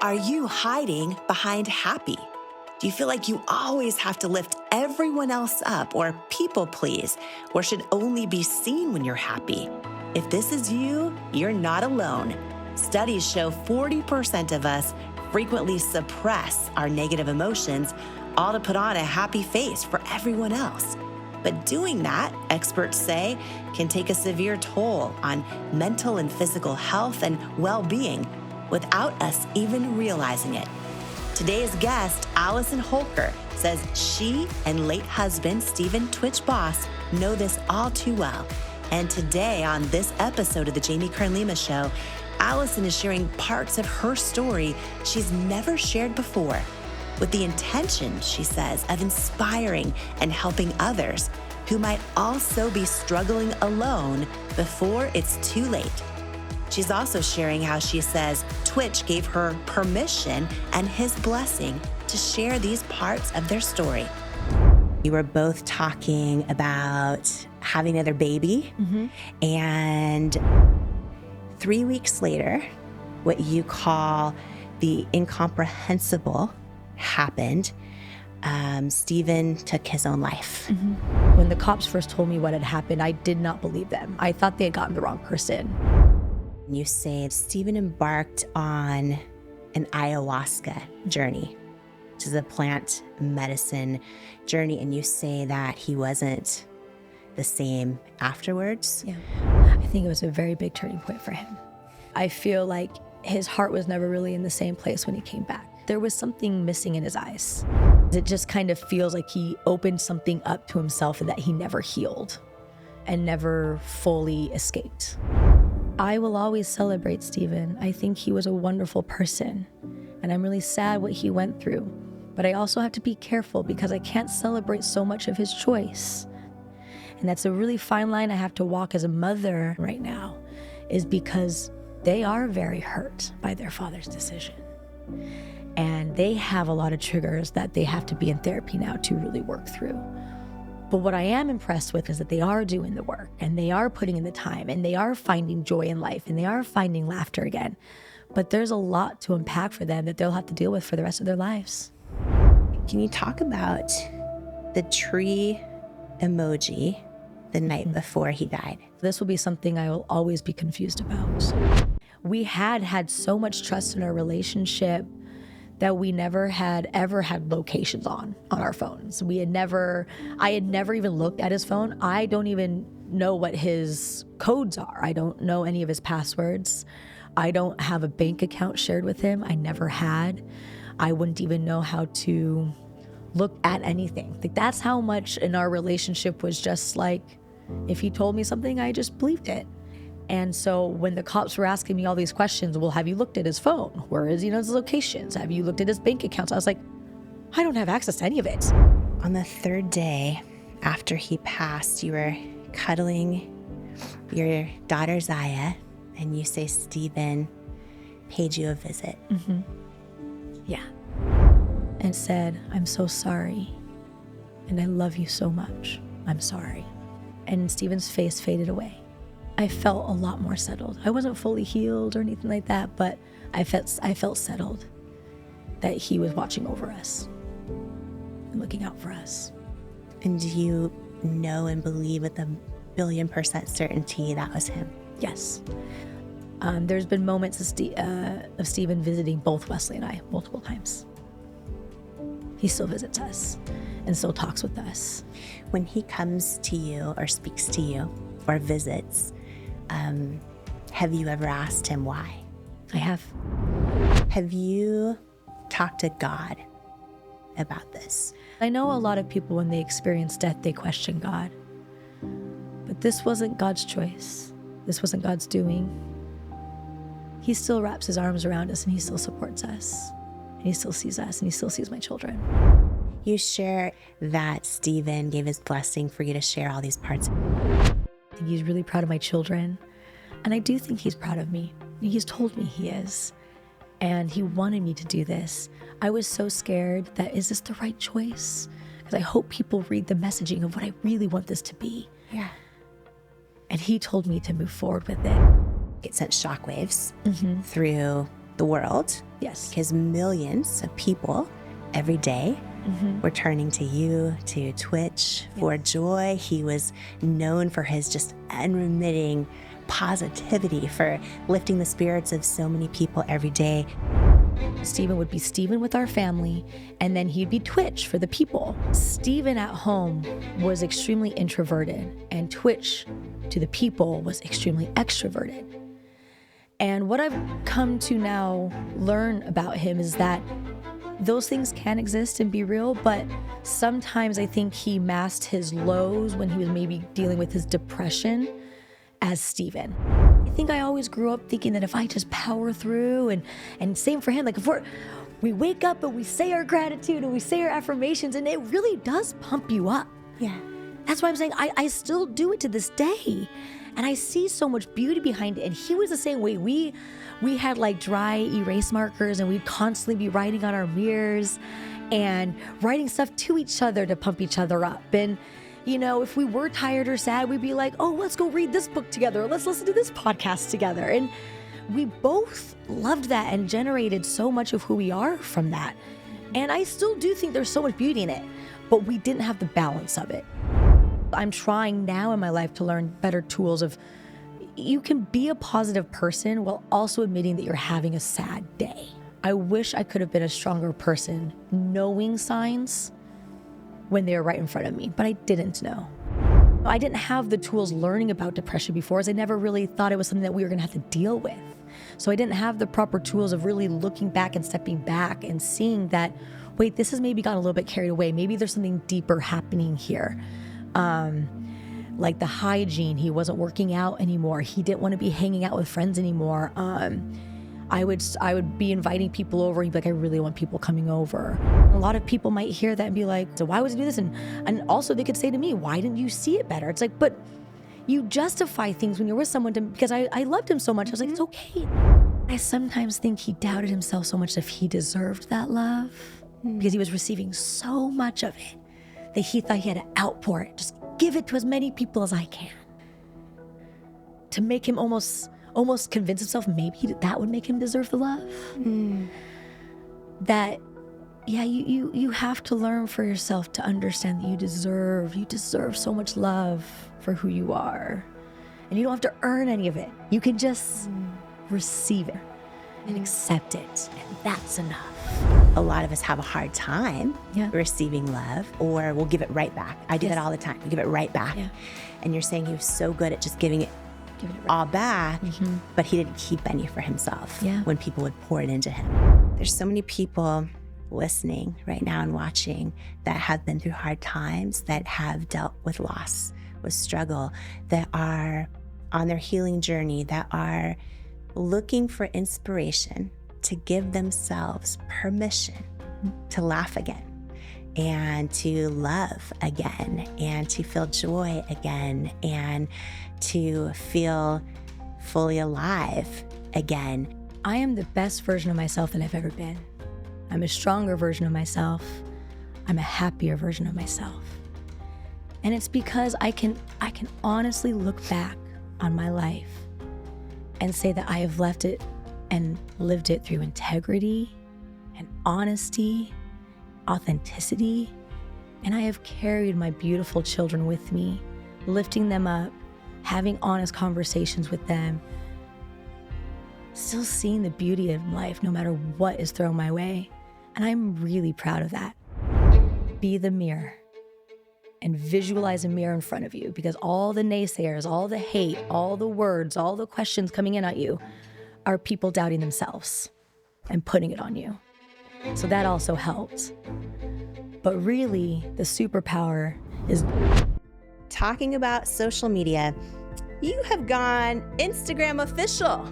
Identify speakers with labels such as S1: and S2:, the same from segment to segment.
S1: Are you hiding behind happy? Do you feel like you always have to lift everyone else up or people please, or should only be seen when you're happy? If this is you, you're not alone. Studies show 40% of us frequently suppress our negative emotions, all to put on a happy face for everyone else. But doing that, experts say, can take a severe toll on mental and physical health and well-being without us even realizing it. Today's guest, Allison Holker, says she and late husband, Stephen Twitch Boss, know this all too well. And today on this episode of the Kern Lima Show, Allison is sharing parts of her story she's never shared before, with the intention, she says, of inspiring and helping others who might also be struggling alone before it's too late. She's also sharing how she says Twitch gave her permission and his blessing to share these parts of their story. You were both talking about having another baby, and 3 weeks later, what you call the incomprehensible happened. Stephen took his own life.
S2: When the cops first told me what had happened, I did not believe them. I thought they had gotten the wrong person.
S1: You say Stephen embarked on an ayahuasca journey, which is a plant medicine journey, and you say that he wasn't the same afterwards.
S2: Yeah, I think it was a very big turning point for him. I feel like his heart was never really in the same place when he came back. There was something missing in his eyes. It just kind of feels like he opened something up to himself and that he never healed and never fully escaped. I will always celebrate Stephen. I think he was a wonderful person, and I'm really sad what he went through. But I also have to be careful because I can't celebrate so much of his choice. And that's a really fine line I have to walk as a mother right now, is because they are very hurt by their father's decision. And they have a lot of triggers that they have to be in therapy now to really work through. But what I am impressed with is that they are doing the work, and they are putting in the time, and they are finding joy in life, and they are finding laughter again. But there's a lot to unpack for them that they'll have to deal with for the rest of their lives.
S1: Can you talk about the tree emoji the night before he died?
S2: This will be something I will always be confused about. We had so much trust in our relationship that we never had ever had locations on our phones. I had never even looked at his phone. I don't even know what his codes are. I don't know any of his passwords. I don't have a bank account shared with him. I never had. I wouldn't even know how to look at anything. Like, that's how much in our relationship was just like, if he told me something, I just believed it. And so when the cops were asking me all these questions, well, have you looked at his phone? Where is his locations? Have you looked at his bank accounts? I was like, I don't have access to any of it.
S1: On the third day after he passed, you were cuddling your daughter Zaya, and you say Stephen paid you a visit.
S2: Yeah. And said, I'm so sorry. And I love you so much. I'm sorry. And Stephen's face faded away. I felt a lot more settled. I wasn't fully healed or anything like that, but I felt settled that he was watching over us and looking out for us.
S1: And do you know and believe with 1,000,000% certainty that was him?
S2: Yes. There's been moments of Stephen visiting both Wesley and I multiple times. He still visits us and still talks with us.
S1: When he comes to you or speaks to you or visits, have you ever asked him why?
S2: I have.
S1: Have you talked to God about this?
S2: I know a lot of people, when they experience death, they question God. But this wasn't God's choice. This wasn't God's doing. He still wraps his arms around us, and he still supports us. And he still sees us, and he still sees my children.
S1: You share that Stephen gave his blessing for you to share all these parts.
S2: I think he's really proud of my children. And I do think he's proud of me. He's told me he is. And he wanted me to do this. I was so scared that, is this the right choice? Because I hope people read the messaging of what I really want this to be.
S1: Yeah.
S2: And he told me to move forward with it.
S1: It sent shockwaves through the world.
S2: Yes.
S1: Because millions of people every day were turning to you, to Twitch for joy. He was known for his just unremitting positivity, for lifting the spirits of so many people every day.
S2: Stephen would be Stephen with our family, and then he'd be Twitch for the people. Stephen at home was extremely introverted, and Twitch to the people was extremely extroverted. And what I've come to now learn about him is that those things can exist and be real, but sometimes I think he masked his lows when he was maybe dealing with his depression as Stephen. I think I always grew up thinking that if I just power through, and same for him, like if we wake up and we say our gratitude and we say our affirmations, and it really does pump you up.
S1: Yeah.
S2: That's why I'm saying I still do it to this day. And I see so much beauty behind it. And he was the same way. We had like dry erase markers, and we'd constantly be writing on our mirrors and writing stuff to each other to pump each other up. And, you know, if we were tired or sad, we'd be like, oh, let's go read this book together. Or let's listen to this podcast together. And we both loved that and generated so much of who we are from that. And I still do think there's so much beauty in it, but we didn't have the balance of it. I'm trying now in my life to learn better tools of you can be a positive person while also admitting that you're having a sad day. I wish I could have been a stronger person knowing signs when they were right in front of me, but I didn't know. I didn't have the tools learning about depression before, as I never really thought it was something that we were gonna have to deal with. So I didn't have the proper tools of really looking back and stepping back and seeing that, wait, this has maybe gotten a little bit carried away. Maybe there's something deeper happening here. Like the hygiene, he wasn't working out anymore. He didn't want to be hanging out with friends anymore. I would be inviting people over, and he'd be like, I really want people coming over. A lot of people might hear that and be like, so why would you do this? And also they could say to me, why didn't you see it better? It's like, but you justify things when you're with someone because I loved him so much. I was like, it's okay. I sometimes think he doubted himself so much if he deserved that love because he was receiving so much of it that he thought he had to outpour it, just give it to as many people as I can. To make him almost convince himself maybe that would make him deserve the love. That, yeah, you have to learn for yourself to understand that you deserve so much love for who you are. And you don't have to earn any of it. You can just receive it and accept it, and that's enough.
S1: A lot of us have a hard time receiving love, or we'll give it right back. I do that all the time. We give it right back. Yeah. And you're saying he was so good at just giving it right all back, but he didn't keep any for himself when people would pour it into him. There's so many people listening right now and watching that have been through hard times, that have dealt with loss, with struggle, that are on their healing journey, that are looking for inspiration to give themselves permission to laugh again, and to love again, and to feel joy again, and to feel fully alive again.
S2: I am the best version of myself that I've ever been. I'm a stronger version of myself. I'm a happier version of myself. And it's because I can honestly look back on my life and say that I have left it and lived it through integrity and honesty, authenticity. And I have carried my beautiful children with me, lifting them up, having honest conversations with them, still seeing the beauty of life no matter what is thrown my way. And I'm really proud of that. Be the mirror and visualize a mirror in front of you, because all the naysayers, all the hate, all the words, all the questions coming in at you are people doubting themselves and putting it on you. So that also helps. But really, the superpower is
S1: talking about social media. You have gone Instagram official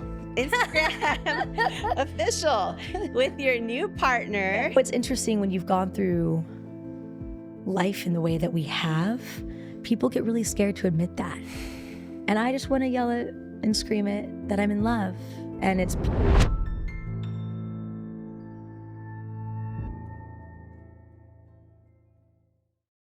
S1: with your new partner.
S2: What's interesting when you've gone through life in the way that we have, people get really scared to admit that. And I just want to yell it and scream it that I'm in love. And it's